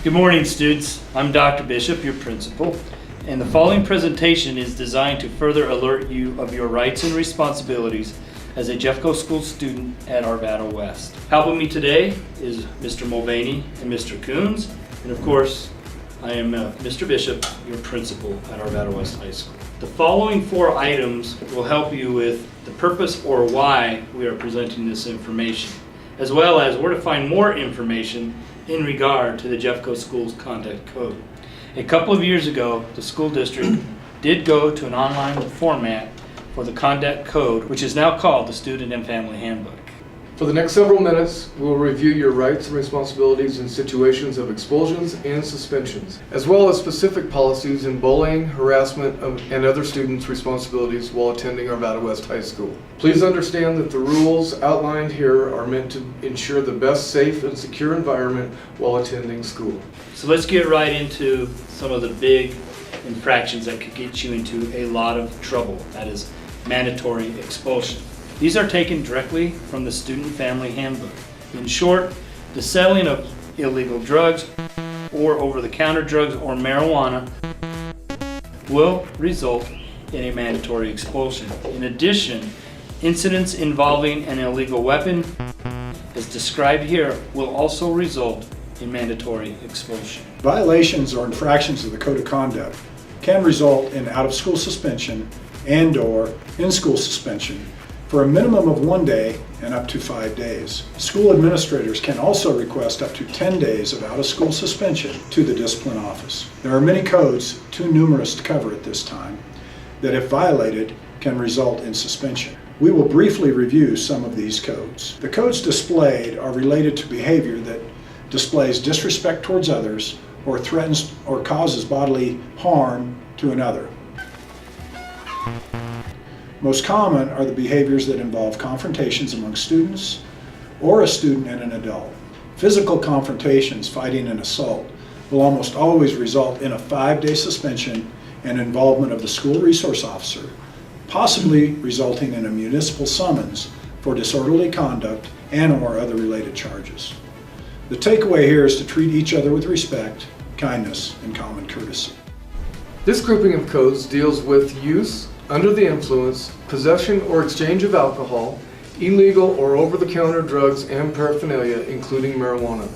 Good morning, students. I'm Dr. Bishop, your principal, and the following presentation is designed to further alert you of your rights and responsibilities as a Jeffco School student at AWest. Helping me today is Mr. Mulvaney and Mr. Coons, and of course, I am Mr. Bishop, your principal at AWest High School. The following 4 items will help you with the purpose or why we are presenting this information, as well as where to find more information in regard to the Jeffco Schools Conduct Code. A couple of years ago, the school district did go to an online format for the Conduct Code, which is now called the Student and Family Handbook. For the next several minutes, we'll review your rights and responsibilities in situations of expulsions and suspensions, as well as specific policies in bullying, harassment, and other students' responsibilities while attending AWest High School. Please understand that the rules outlined here are meant to ensure the best safe and secure environment while attending school. So let's get right into some of the big infractions that could get you into a lot of trouble. That is mandatory expulsion. These are taken directly from the Student Family Handbook. In short, the selling of illegal drugs or over-the-counter drugs or marijuana will result in a mandatory expulsion. In addition, incidents involving an illegal weapon, as described here, will also result in mandatory expulsion. Violations or infractions of the Code of Conduct can result in out-of-school suspension and/or in-school suspension for a minimum of 1 day and up to 5 days. School administrators can also request up to 10 days of out-of-school suspension to the discipline office. There are many codes, too numerous to cover at this time, that if violated can result in suspension. We will briefly review some of these codes. The codes displayed are related to behavior that displays disrespect towards others or threatens or causes bodily harm to another. Most common are the behaviors that involve confrontations among students or a student and an adult. Physical confrontations, fighting and assault, will almost always result in a 5-day suspension and involvement of the school resource officer, possibly resulting in a municipal summons for disorderly conduct and/or other related charges. The takeaway here is to treat each other with respect, kindness, and common courtesy. This grouping of codes deals with use, under the influence, possession or exchange of alcohol, illegal or over-the-counter drugs and paraphernalia, including marijuana.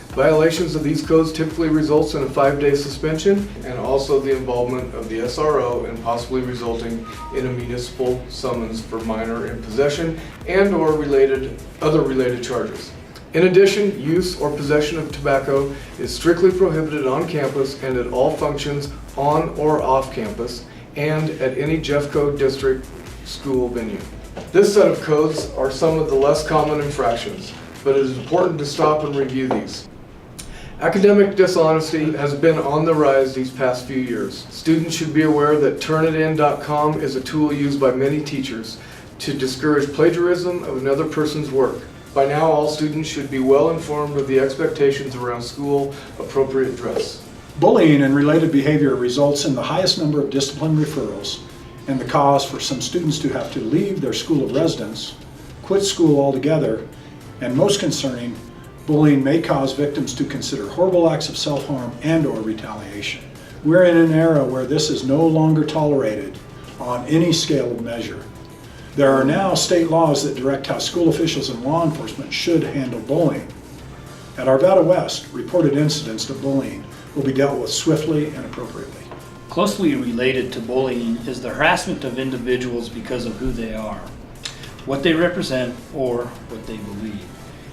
Violations of these codes typically results in a 5-day suspension and also the involvement of the SRO and possibly resulting in a municipal summons for minor in possession and/or other related charges. In addition, use or possession of tobacco is strictly prohibited on campus and at all functions on or off campus and at any Jeffco district school venue. This set of codes are some of the less common infractions, but it is important to stop and review these. Academic dishonesty has been on the rise these past few years. Students should be aware that Turnitin.com is a tool used by many teachers to discourage plagiarism of another person's work. By now, all students should be well informed of the expectations around school appropriate dress. Bullying and related behavior results in the highest number of discipline referrals and the cause for some students to have to leave their school of residence, quit school altogether, and most concerning, bullying may cause victims to consider horrible acts of self-harm and/or retaliation. We're in an era where this is no longer tolerated on any scale of measure. There are now state laws that direct how school officials and law enforcement should handle bullying. At AWest, reported incidents of bullying will be dealt with swiftly and appropriately. Closely related to bullying is the harassment of individuals because of who they are, what they represent, or what they believe.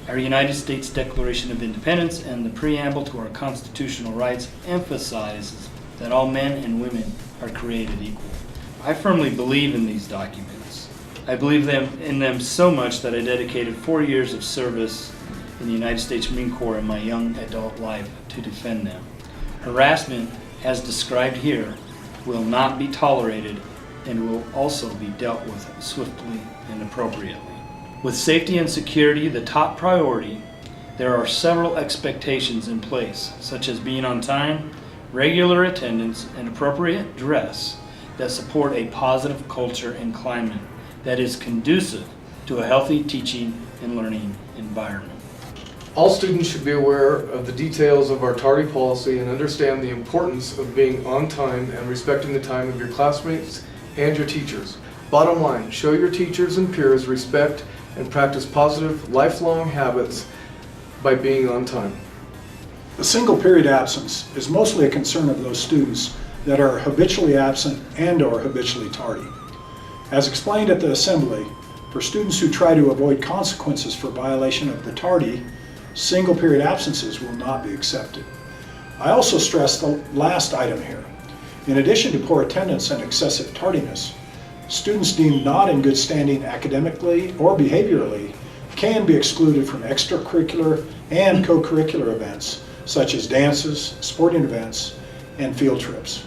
Our United States Declaration of Independence and the preamble to our constitutional rights emphasizes that all men and women are created equal. I firmly believe in these documents. I believe in them so much that I dedicated 4 years of service in the United States Marine Corps in my young adult life to defend them. Harassment, as described here, will not be tolerated and will also be dealt with swiftly and appropriately. With safety and security the top priority, there are several expectations in place, such as being on time, regular attendance, and appropriate dress that support a positive culture and climate that is conducive to a healthy teaching and learning environment. All students should be aware of the details of our tardy policy and understand the importance of being on time and respecting the time of your classmates and your teachers. Bottom line, show your teachers and peers respect and practice positive, lifelong habits by being on time. The single period absence is mostly a concern of those students that are habitually absent and/or habitually tardy. As explained at the assembly, for students who try to avoid consequences for violation of the tardy, single period absences will not be accepted. I also stress the last item here. In addition to poor attendance and excessive tardiness, students deemed not in good standing academically or behaviorally can be excluded from extracurricular and co-curricular events such as dances, sporting events, and field trips.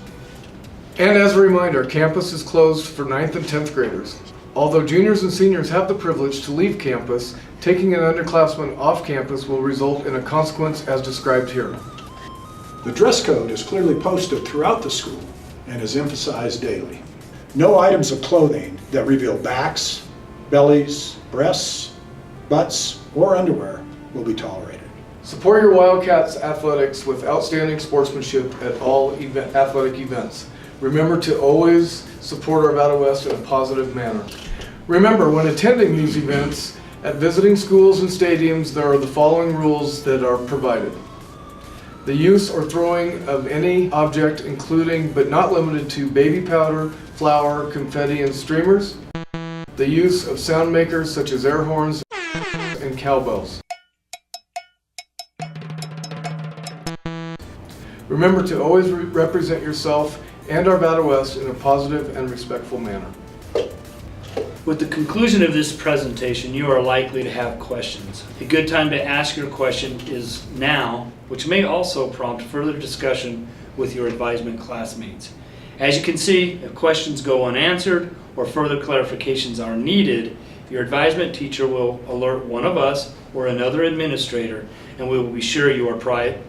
And as a reminder, campus is closed for 9th and 10th graders. Although juniors and seniors have the privilege to leave campus, taking an underclassman off campus will result in a consequence as described here. The dress code is clearly posted throughout the school and is emphasized daily. No items of clothing that reveal backs, bellies, breasts, butts, or underwear will be tolerated. Support your Wildcats athletics with outstanding sportsmanship at all athletic events. Remember to always support our AWest in a positive manner. Remember, when attending these events at visiting schools and stadiums, there are the following rules that are provided. The use or throwing of any object, including but not limited to baby powder, flour, confetti, and streamers. The use of sound makers such as air horns and cowbells. Remember to always represent yourself and our AWest in a positive and respectful manner. With the conclusion of this presentation, you are likely to have questions. A good time to ask your question is now, which may also prompt further discussion with your advisement classmates. As you can see, if questions go unanswered or further clarifications are needed, your advisement teacher will alert one of us or another administrator, and we will be sure you are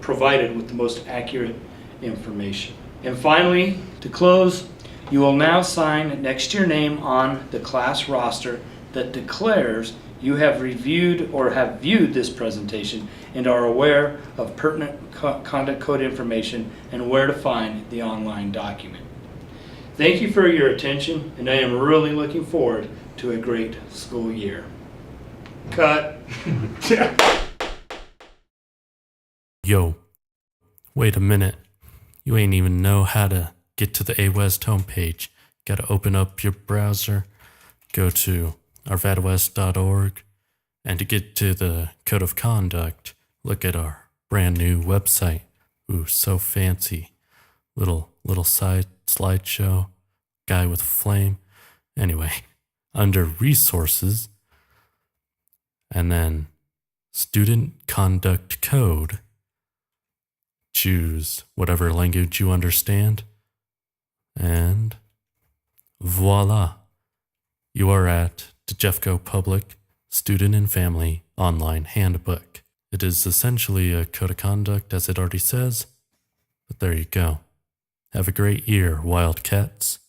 provided with the most accurate information. And finally, to close, you will now sign next to your name on the class roster that declares you have reviewed or have viewed this presentation and are aware of pertinent conduct code information and where to find the online document. Thank you for your attention, and I am really looking forward to a great school year. Cut. Yo, wait a minute. You ain't even know how to get to the AWest homepage. Gotta open up your browser, go to arvadawest.org, and to get to the Code of Conduct, look at our brand new website. Ooh, so fancy. Little side slideshow, guy with a flame. Anyway, under Resources, and then Student Conduct Code, choose whatever language you understand, and voila, you are at the Jeffco Public Student and Family Online Handbook. It is essentially a code of conduct, as it already says, but there you go. Have a great year, Wildcats.